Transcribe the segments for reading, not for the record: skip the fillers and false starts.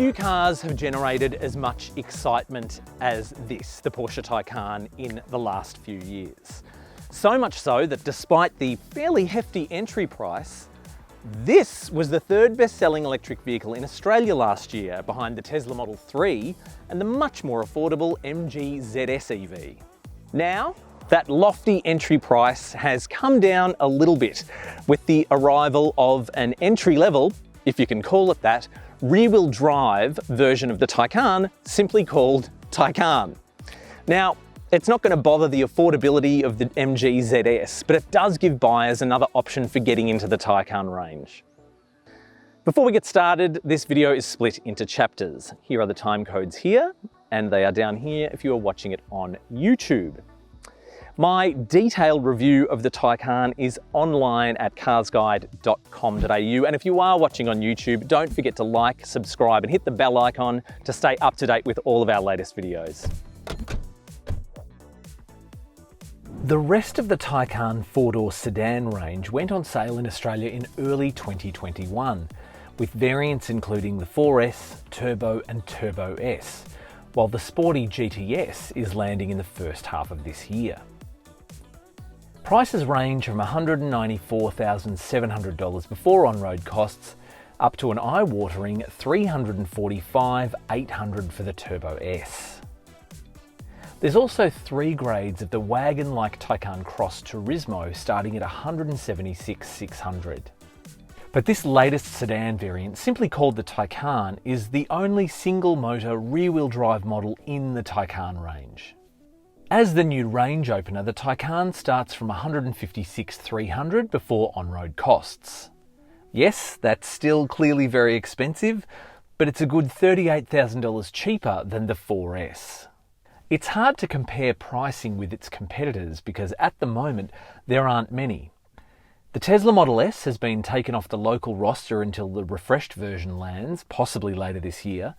Few cars have generated as much excitement as this, the Porsche Taycan, in the last few years. So much so that despite the fairly hefty entry price, this was the third best-selling electric vehicle in Australia last year, behind the Tesla Model 3 and the much more affordable MG ZS EV. Now, that lofty entry price has come down a little bit with the arrival of an entry-level, if you can call it that, rear-wheel drive version of the Taycan, simply called Taycan. Now, it's not going to bother the affordability of the MG ZS, but it does give buyers another option for getting into the Taycan range. Before we get started, this video is split into chapters. Here are the time codes here, and they are down here if you are watching it on YouTube. My detailed review of the Taycan is online at carsguide.com.au, and if you are watching on YouTube, don't forget to like, subscribe and hit the bell icon to stay up to date with all of our latest videos. The rest of the Taycan four-door sedan range went on sale in Australia in early 2021, with variants including the 4S, Turbo and Turbo S, while the sporty GTS is landing in the first half of this year. Prices range from $194,700 before on-road costs up to an eye-watering $345,800 for the Turbo S. There's also three grades of the wagon-like Taycan Cross Turismo starting at $176,600. But this latest sedan variant, simply called the Taycan, is the only single-motor rear-wheel drive model in the Taycan range. As the new range opener, the Taycan starts from $156,300 before on-road costs. Yes, that's still clearly very expensive, but it's a good $38,000 cheaper than the 4S. It's hard to compare pricing with its competitors because at the moment there aren't many. The Tesla Model S has been taken off the local roster until the refreshed version lands, possibly later this year,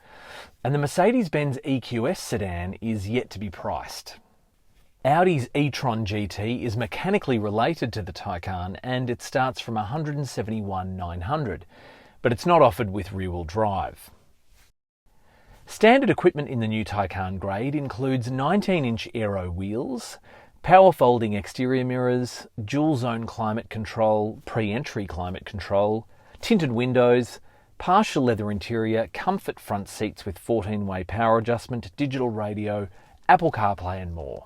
and the Mercedes-Benz EQS sedan is yet to be priced. Audi's e-tron GT is mechanically related to the Taycan and it starts from $171,900, but it's not offered with rear-wheel drive. Standard equipment in the new Taycan grade includes 19-inch aero wheels, power folding exterior mirrors, dual-zone climate control, pre-entry climate control, tinted windows, partial leather interior, comfort front seats with 14-way power adjustment, digital radio, Apple CarPlay and more.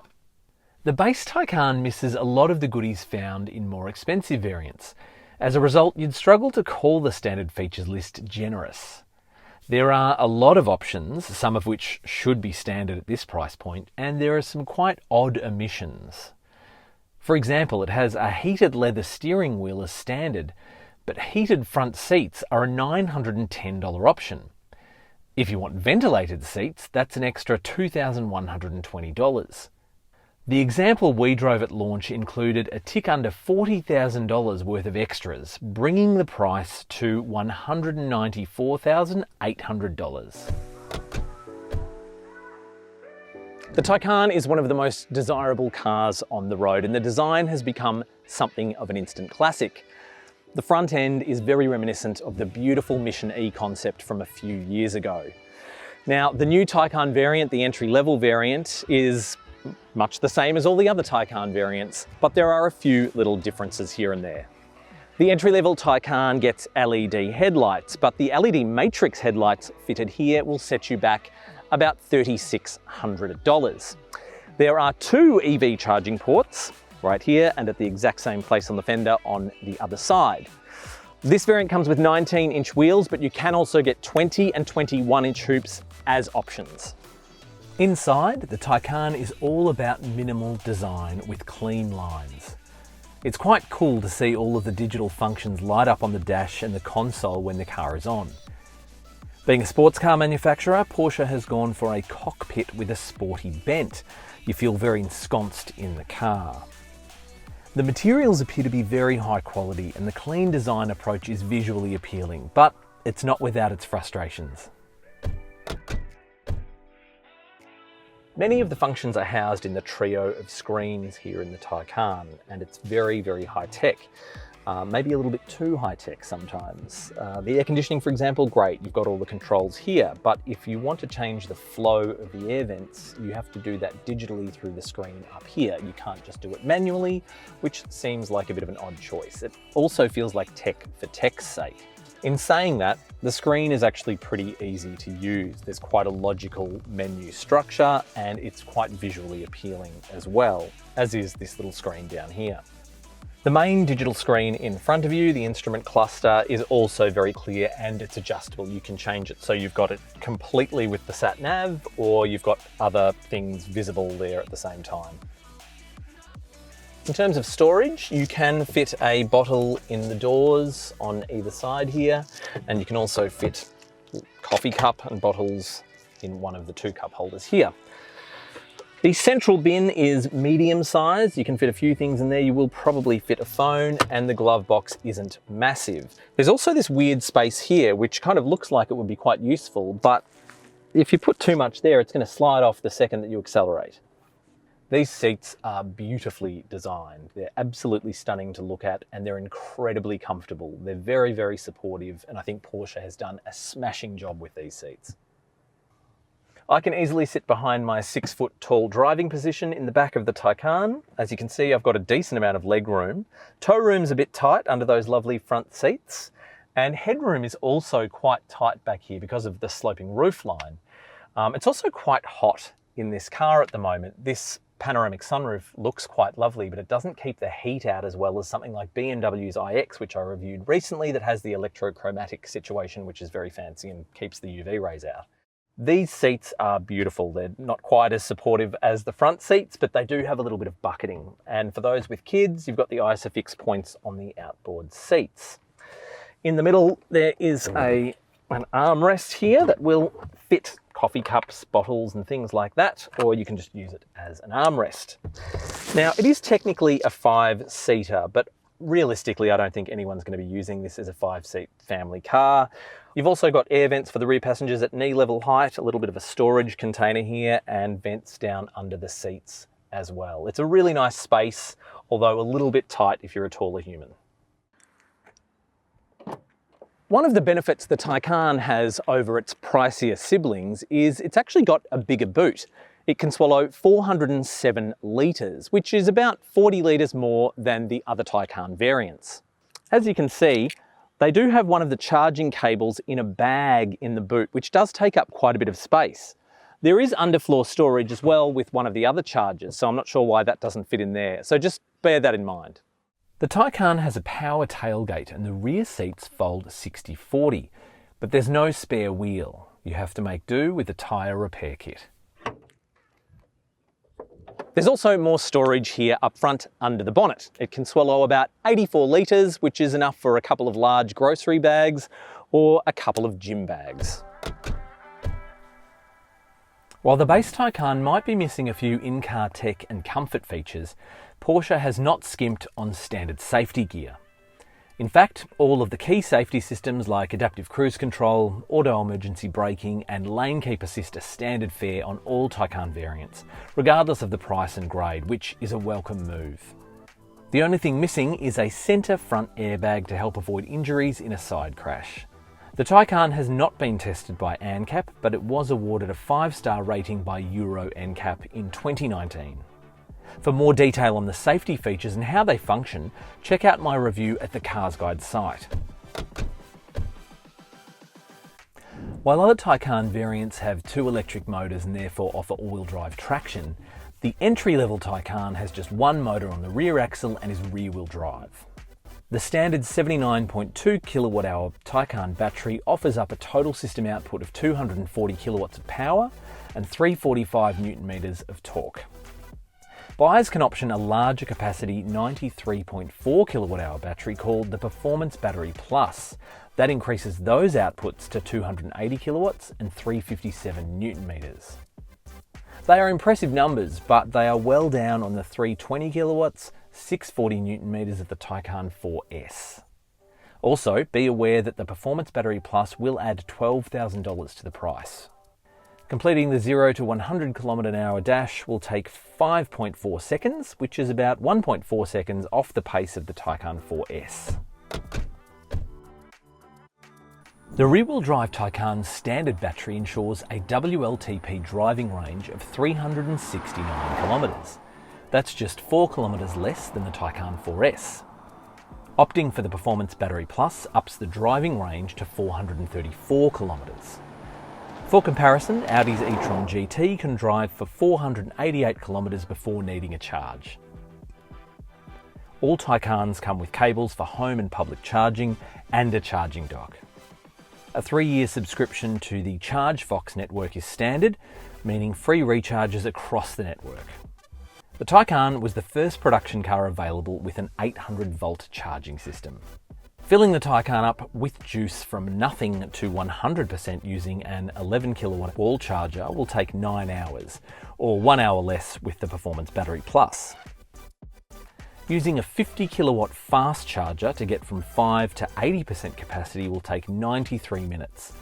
The base Taycan misses a lot of the goodies found in more expensive variants. As a result, you'd struggle to call the standard features list generous. There are a lot of options, some of which should be standard at this price point, and there are some quite odd omissions. For example, it has a heated leather steering wheel as standard, but heated front seats are a $910 option. If you want ventilated seats, that's an extra $2,120. The example we drove at launch included a tick under $40,000 worth of extras, bringing the price to $194,800. The Taycan is one of the most desirable cars on the road, and the design has become something of an instant classic. The front end is very reminiscent of the beautiful Mission E concept from a few years ago. Now, the new Taycan variant, the entry-level variant, is much the same as all the other Taycan variants, but there are a few little differences here and there. The entry-level Taycan gets LED headlights, but the LED matrix headlights fitted here will set you back about $3,600. There are two EV charging ports, right here and at the exact same place on the fender on the other side. This variant comes with 19-inch wheels, but you can also get 20 and 21-inch hoops as options. Inside, the Taycan is all about minimal design with clean lines. It's quite cool to see all of the digital functions light up on the dash and the console when the car is on. Being a sports car manufacturer, Porsche has gone for a cockpit with a sporty bent. You feel very ensconced in the car. The materials appear to be very high quality and the clean design approach is visually appealing, but it's not without its frustrations. Many of the functions are housed in the trio of screens here in the Taycan, and it's very, very high tech. maybe a little bit too high-tech sometimes. The air conditioning, for example, great, you've got all the controls here, but if you want to change the flow of the air vents, you have to do that digitally through the screen up here. You can't just do it manually, which seems like a bit of an odd choice. It also feels like tech for tech's sake. In saying that, the screen is actually pretty easy to use. There's quite a logical menu structure and it's quite visually appealing as well, as is this little screen down here. The main digital screen in front of you, the instrument cluster, is also very clear and it's adjustable. You can change it so you've got it completely with the sat nav or you've got other things visible there at the same time. In terms of storage, you can fit a bottle in the doors on either side here, and you can also fit coffee cup and bottles in one of the 2 cup holders here. The central bin is medium size. You can fit a few things in there. You will probably fit a phone, and the glove box isn't massive. There's also this weird space here, which kind of looks like it would be quite useful, but if you put too much there, it's going to slide off the second that you accelerate. These seats are beautifully designed. They're absolutely stunning to look at and they're incredibly comfortable. They're very, very supportive, and I think Porsche has done a smashing job with these seats. I can easily sit behind my 6-foot tall driving position in the back of the Taycan. As you can see, I've got a decent amount of leg room. Toe room's a bit tight under those lovely front seats, and headroom is also quite tight back here because of the sloping roofline. It's also quite hot in this car at the moment. This panoramic sunroof looks quite lovely, but it doesn't keep the heat out as well as something like BMW's iX, which I reviewed recently, that has the electrochromatic situation, which is very fancy and keeps the UV rays out. These seats are beautiful. They're not quite as supportive as the front seats, but they do have a little bit of bucketing. And for those with kids, you've got the ISOFIX points on the outboard seats. In the middle, there is an armrest here that will fit coffee cups, bottles and things like that, or you can just use it as an armrest. Now, it is technically a 5-seater, but realistically, I don't think anyone's going to be using this as a 5-seat family car. You've also got air vents for the rear passengers at knee level height, a little bit of a storage container here, and vents down under the seats as well. It's a really nice space, although a little bit tight if you're a taller human. One of the benefits the Taycan has over its pricier siblings is it's actually got a bigger boot. It can swallow 407 litres, which is about 40 litres more than the other Taycan variants. As you can see, they do have one of the charging cables in a bag in the boot, which does take up quite a bit of space. There is underfloor storage as well with one of the other chargers, so I'm not sure why that doesn't fit in there. So just bear that in mind. The Taycan has a power tailgate and the rear seats fold 60/40, but there's no spare wheel. You have to make do with the tyre repair kit. There's also more storage here up front under the bonnet. It can swallow about 84 litres, which is enough for a couple of large grocery bags or a couple of gym bags. While the base Taycan might be missing a few in-car tech and comfort features, Porsche has not skimped on standard safety gear. In fact, all of the key safety systems like adaptive cruise control, auto emergency braking and lane keep assist are standard fare on all Taycan variants, regardless of the price and grade, which is a welcome move. The only thing missing is a centre front airbag to help avoid injuries in a side crash. The Taycan has not been tested by ANCAP, but it was awarded a 5-star rating by Euro NCAP in 2019. For more detail on the safety features and how they function, check out my review at the CarsGuide site. While other Taycan variants have 2 electric motors and therefore offer all-wheel drive traction, the entry-level Taycan has just 1 motor on the rear axle and is rear-wheel drive. The standard 79.2 kWh Taycan battery offers up a total system output of 240 kilowatts of power and 345 Newton meters of torque. Buyers can option a larger capacity 93.4 kWh battery called the Performance Battery Plus. That increases those outputs to 280 kilowatts and 357 Newton meters. They are impressive numbers, but they are well down on the 320 kilowatts, 640 Newton meters of the Taycan 4S. Also, be aware that the Performance Battery Plus will add $12,000 to the price. Completing the 0 to 100 km/h dash will take 5.4 seconds, which is about 1.4 seconds off the pace of the Taycan 4S. The rear-wheel drive Taycan's standard battery ensures a WLTP driving range of 369 kilometres. That's just 4 kilometres less than the Taycan 4S. Opting for the Performance Battery Plus ups the driving range to 434 kilometres. For comparison, Audi's e-tron GT can drive for 488 kilometres before needing a charge. All Taycans come with cables for home and public charging and a charging dock. A 3-year subscription to the ChargeFox network is standard, meaning free recharges across the network. The Taycan was the first production car available with an 800-volt charging system. Filling the Taycan up with juice from nothing to 100% using an 11 kilowatt wall charger will take 9 hours, or 1 hour less with the Performance Battery Plus. Using a 50 kilowatt fast charger to get from 5 to 80% capacity will take 93 minutes,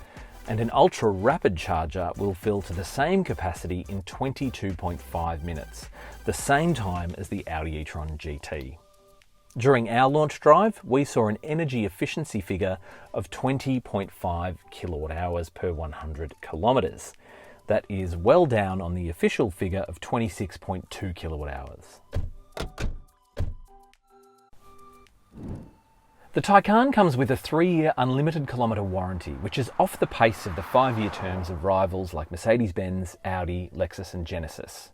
and an ultra rapid charger will fill to the same capacity in 22.5 minutes, the same time as the Audi e-tron GT. During our launch drive, we saw an energy efficiency figure of 20.5 kilowatt hours per 100 kilometres. That is well down on the official figure of 26.2 kilowatt hours. The Taycan comes with a 3-year unlimited kilometre warranty, which is off the pace of the 5-year terms of rivals like Mercedes-Benz, Audi, Lexus and Genesis.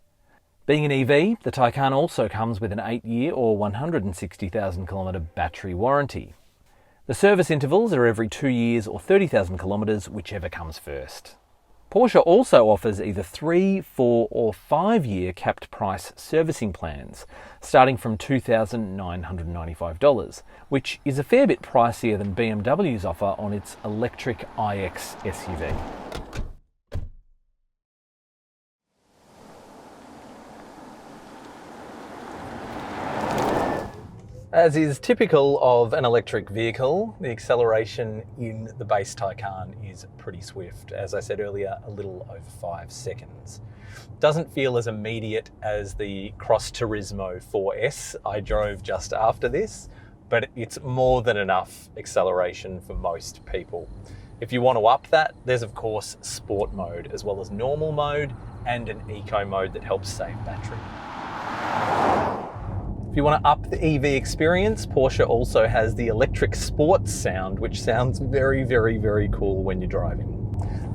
Being an EV, the Taycan also comes with an 8-year or 160,000 kilometre battery warranty. The service intervals are every 2 years or 30,000 kilometres, whichever comes first. Porsche also offers either 3, 4 or 5-year capped price servicing plans, starting from $2,995, which is a fair bit pricier than BMW's offer on its electric iX SUV. As is typical of an electric vehicle, the acceleration in the base Taycan is pretty swift. As I said earlier, a little over 5 seconds. Doesn't feel as immediate as the Cross Turismo 4S I drove just after this, but it's more than enough acceleration for most people. If you want to up that, there's of course sport mode, as well as normal mode and an eco mode that helps save battery. If you want to up the EV experience, Porsche also has the electric sports sound, which sounds very, very, very cool when you're driving.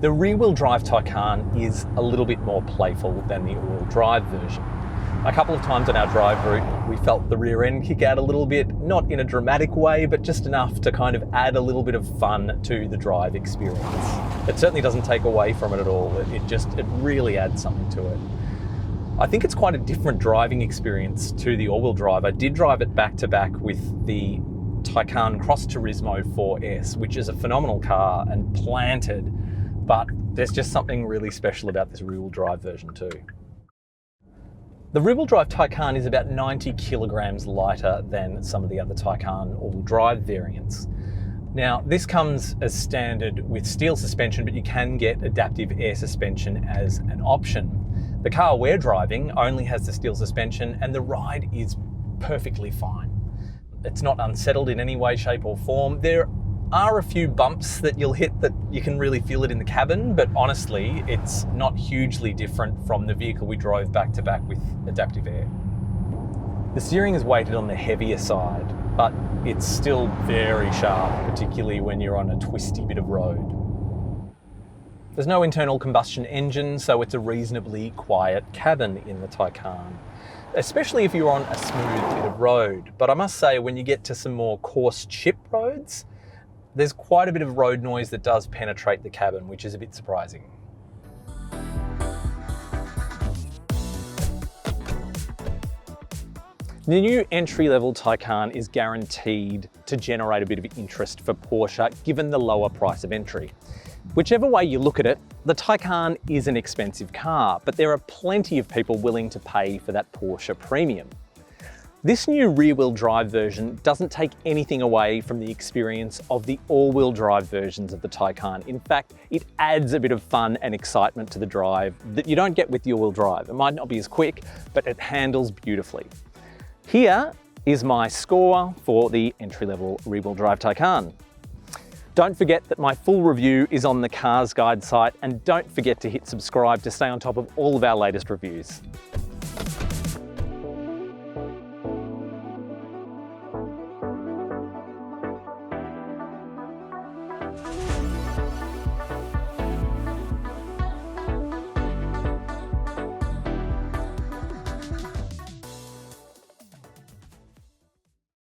The rear-wheel drive Taycan is a little bit more playful than the all-wheel drive version. A couple of times on our drive route, we felt the rear end kick out a little bit, not in a dramatic way, but just enough to kind of add a little bit of fun to the drive experience. It certainly doesn't take away from it at all. It really adds something to it. I think it's quite a different driving experience to the all-wheel drive. I did drive it back-to-back with the Taycan Cross Turismo 4S, which is a phenomenal car and planted, but there's just something really special about this rear-wheel drive version too. The rear-wheel drive Taycan is about 90 kilograms lighter than some of the other Taycan all-wheel drive variants. Now, this comes as standard with steel suspension, but you can get adaptive air suspension as an option. The car we're driving only has the steel suspension and the ride is perfectly fine. It's not unsettled in any way, shape or form. There are a few bumps that you'll hit that you can really feel it in the cabin, but honestly, it's not hugely different from the vehicle we drove back to back with adaptive air. The steering is weighted on the heavier side, but it's still very sharp, particularly when you're on a twisty bit of road. There's no internal combustion engine, so it's a reasonably quiet cabin in the Taycan, especially if you're on a smooth bit of road. But I must say, when you get to some more coarse chip roads, there's quite a bit of road noise that does penetrate the cabin, which is a bit surprising. The new entry-level Taycan is guaranteed to generate a bit of interest for Porsche, given the lower price of entry. Whichever way you look at it, the Taycan is an expensive car, but there are plenty of people willing to pay for that Porsche premium. This new rear-wheel drive version doesn't take anything away from the experience of the all-wheel drive versions of the Taycan. In fact, it adds a bit of fun and excitement to the drive that you don't get with the all-wheel drive. It might not be as quick, but it handles beautifully. Here is my score for the entry-level rear-wheel drive Taycan. Don't forget that my full review is on the CarsGuide site, and don't forget to hit subscribe to stay on top of all of our latest reviews.